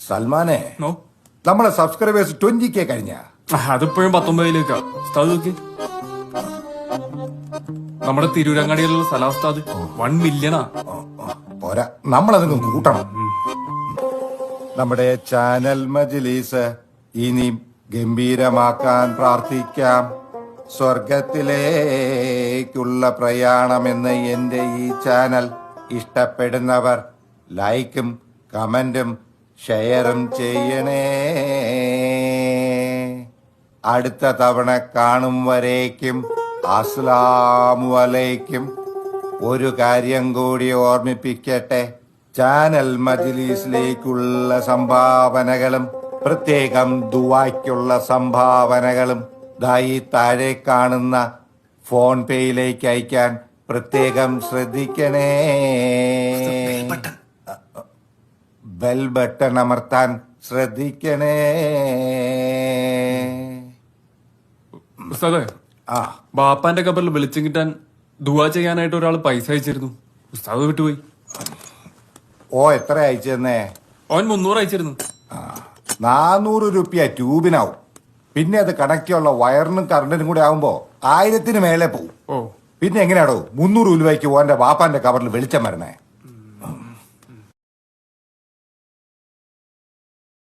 സൽമാനെ no നമ്മളെ subscribers 20K കഴിഞ്ഞ അതിപ്പോഴും 19 ഉസ്താദ് നോക്കി നമ്മുടെ തിരൂരങ്ങാടിയിലുള്ള സ്ഥലം ഉസ്താദ് 1 മില്യണാ. പോരാ, നമ്മളതിന് കൂട്ടണം. നമ്മുടെ ചാനൽ മജ്‌ലിസ് ഇനി ഗംഭീരമാക്കാൻ പ്രാർത്ഥിക്കാം. സ്വർഗത്തിലേക്കുള്ള പ്രയാണമെന്ന് എന്റെ ഈ ചാനൽ ഇഷ്ടപ്പെടുന്നവർ ലൈക്കും കമന്റും ഷെയറും ചെയ്യണേ. അടുത്ത തവണ കാണും വരേക്കും അസ്സലാമു അലൈക്കും. ഒരു കാര്യം കൂടി ഓർമ്മിപ്പിക്കട്ടെ, ചാനൽ മജ്‌ലിസിലേക്കുള്ള സംഭാവനകളും പ്രത്യേകം ദുആയ്ക്കുള്ള സംഭാവനകളും ദായി താഴെ കാണുന്ന ഫോൺ പേയിലേക്ക് അയക്കാൻ പ്രത്യേകം ശ്രദ്ധിക്കണേ. ബെൽ ബട്ടൺ അമർത്താൻ ശ്രദ്ധിക്കണേ. ഉസ്താദേ, ബാപ്പാന്റെ കബറിൽ വെളിച്ചം കിട്ടാൻ ദുആ ചെയ്യാനായിട്ട് ഒരാൾ പൈസ അയച്ചിരുന്നു. ഉസ്താദ് വിട്ടുപോയി. ഓ, എത്ര അയച്ചെന്നേ? അവൻ 300 അയച്ചിരുന്നു. 400 രൂപ ട്യൂബിനാവും. പിന്നെ അത് കണക്റ്റുള്ള വയറിനും കറണ്ടിനും കൂടെ ആവുമ്പോ 1000-ന് മേലെ പോവും. ഓ, പിന്നെ എങ്ങനെയാണോ 300 രൂപയ്ക്ക് ഓന്റെ വാപ്പാന്റെ കവറിൽ വെളിച്ചം വരണേ?